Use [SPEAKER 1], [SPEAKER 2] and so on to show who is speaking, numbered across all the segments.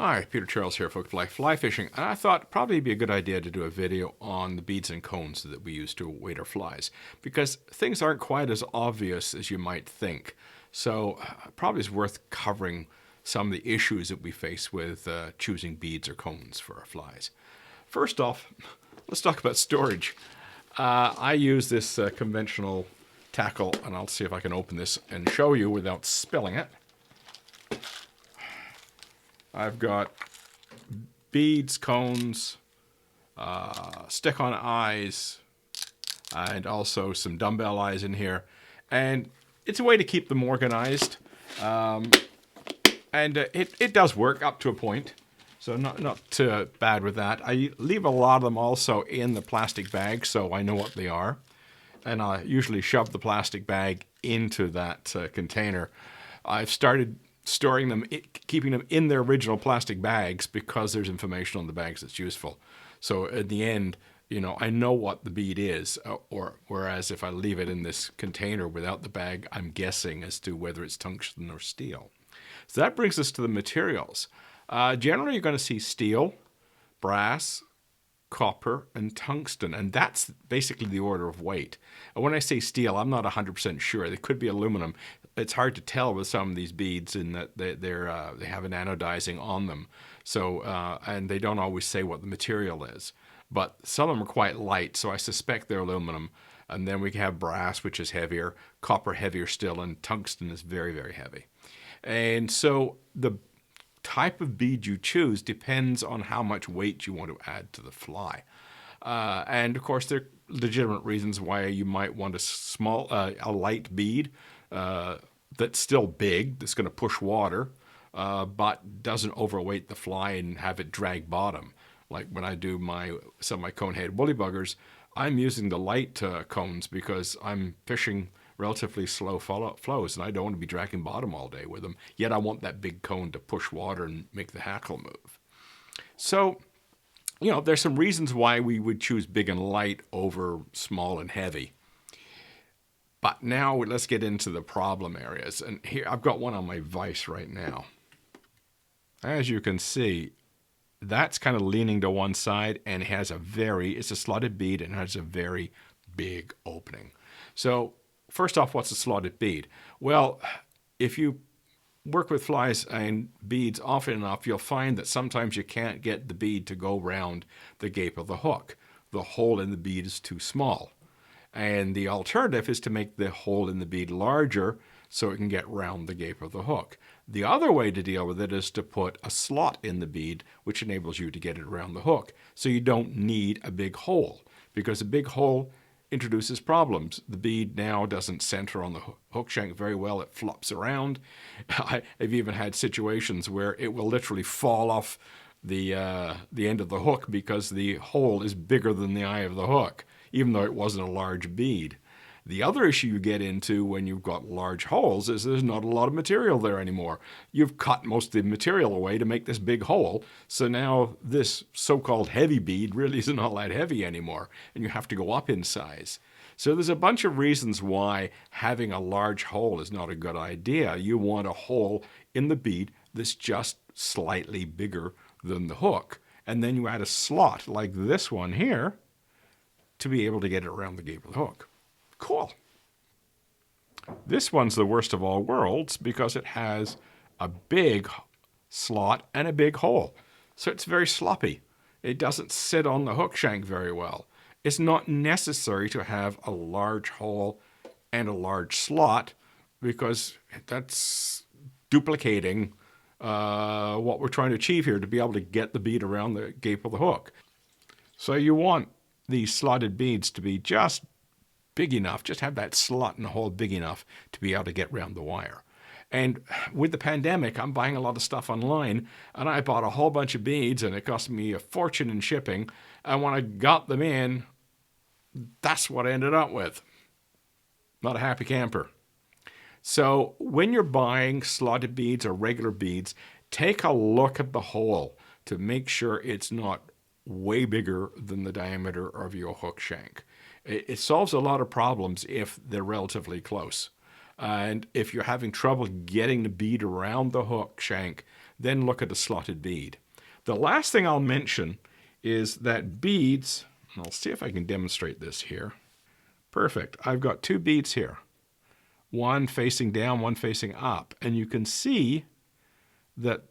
[SPEAKER 1] Hi, Peter Charles here, folks, fly fishing. And I thought probably it'd be a good idea to do a video on the beads and cones that we use to weight our flies, because things aren't quite as obvious as you might think. So probably it's worth covering some of the issues that we face with choosing beads or cones for our flies. First off, let's talk about storage. I use this conventional tackle, and I'll see if I can open this and show you without spilling it. I've got beads, cones, stick-on eyes, and also some dumbbell eyes in here. And it's a way to keep them organized. It does work up to a point, so not too bad with that. I leave a lot of them also in the plastic bag, so I know what they are. And I usually shove the plastic bag into that container. I've started storing them, keeping them in their original plastic bags because there's information on the bags that's useful. So at the end, I know what the bead is, whereas if I leave it in this container without the bag, I'm guessing as to whether it's tungsten or steel. So that brings us to the materials. Generally, you're going to see steel, brass, copper, and tungsten, and that's basically the order of weight. And when I say steel, I'm not 100% sure. They could be aluminum. It's hard to tell with some of these beads in that they have an anodizing on them. So and they don't always say what the material is. But some of them are quite light, so I suspect they're aluminum. And then we have brass, which is heavier, copper heavier still, and tungsten is very, very heavy. And so the type of bead you choose depends on how much weight you want to add to the fly. And of course, there are legitimate reasons why you might want a light bead that's still big, that's going to push water, but doesn't overweight the fly and have it drag bottom. Like when I do some of my conehead woolly buggers, I'm using the light cones because I'm fishing relatively slow flows, and I don't want to be dragging bottom all day with them. Yet I want that big cone to push water and make the hackle move. So, there's some reasons why we would choose big and light over small and heavy. But now let's get into the problem areas. And here I've got one on my vise right now. As you can see, that's kind of leaning to one side, and it's a slotted bead and has a very big opening. So first off, what's a slotted bead? Well, if you work with flies and beads often enough, you'll find that sometimes you can't get the bead to go round the gape of the hook. The hole in the bead is too small. And the alternative is to make the hole in the bead larger so it can get round the gape of the hook. The other way to deal with it is to put a slot in the bead, which enables you to get it around the hook. So you don't need a big hole, because a big hole introduces problems. The bead now doesn't center on the hook shank very well. It flops around. I've even had situations where it will literally fall off the end of the hook because the hole is bigger than the eye of the hook, even though it wasn't a large bead. The other issue you get into when you've got large holes is there's not a lot of material there anymore. You've cut most of the material away to make this big hole, so now this so-called heavy bead really isn't all that heavy anymore, and you have to go up in size. So there's a bunch of reasons why having a large hole is not a good idea. You want a hole in the bead that's just slightly bigger than the hook, and then you add a slot like this one here to be able to get it around the gape of the hook. Cool. This one's the worst of all worlds because it has a big slot and a big hole. So it's very sloppy. It doesn't sit on the hook shank very well. It's not necessary to have a large hole and a large slot because that's duplicating what we're trying to achieve here to be able to get the bead around the gape of the hook. So you want these slotted beads to be just big enough, just have that slot and hole big enough to be able to get around the wire. And with the pandemic, I'm buying a lot of stuff online, and I bought a whole bunch of beads, and it cost me a fortune in shipping. And when I got them in, that's what I ended up with. Not a happy camper. So when you're buying slotted beads or regular beads, take a look at the hole to make sure it's not way bigger than the diameter of your hook shank. It solves a lot of problems if they're relatively close. And if you're having trouble getting the bead around the hook shank, then look at a slotted bead. The last thing I'll mention is that beads, I'll see if I can demonstrate this here. Perfect. I've got two beads here, one facing down, one facing up, and you can see that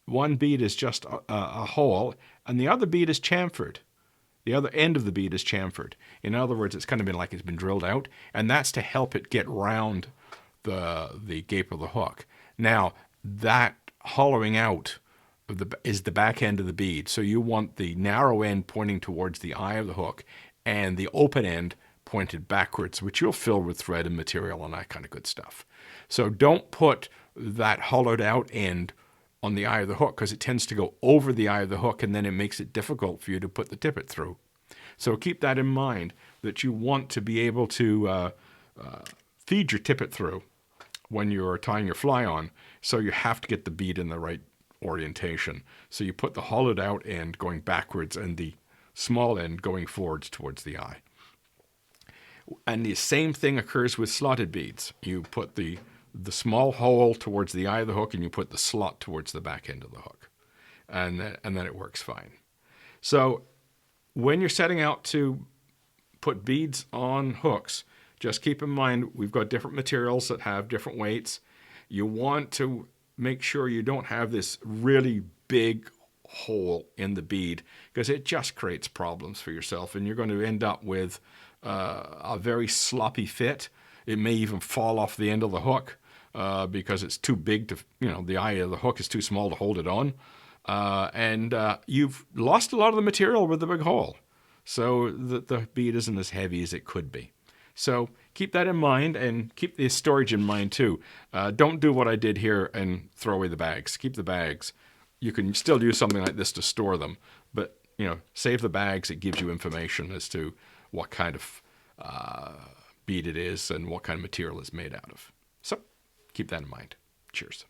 [SPEAKER 1] one bead is just a hole, and the other bead is chamfered. The other end of the bead is chamfered. In other words, it's kind of been like it's been drilled out, and that's to help it get round the gape of the hook. Now, that hollowing out is the back end of the bead, so you want the narrow end pointing towards the eye of the hook and the open end pointed backwards, which you'll fill with thread and material and that kind of good stuff. So don't put that hollowed out end on the eye of the hook, because it tends to go over the eye of the hook, and then it makes it difficult for you to put the tippet through. So keep that in mind, that you want to be able to feed your tippet through when you're tying your fly on, so you have to get the bead in the right orientation. So you put the hollowed out end going backwards and the small end going forwards towards the eye. And the same thing occurs with slotted beads. You put the small hole towards the eye of the hook, and you put the slot towards the back end of the hook. And then it works fine. So when you're setting out to put beads on hooks, just keep in mind we've got different materials that have different weights. You want to make sure you don't have this really big hole in the bead, because it just creates problems for yourself, and you're going to end up with a very sloppy fit. It may even fall off the end of the hook because it's too big to, the eye of the hook is too small to hold it on. And you've lost a lot of the material with the big hole. So the bead isn't as heavy as it could be. So keep that in mind, and keep the storage in mind too. Don't do what I did here and throw away the bags. Keep the bags. You can still use something like this to store them, but save the bags. It gives you information as to what kind of bead it is and what kind of material it's made out of. So keep that in mind. Cheers.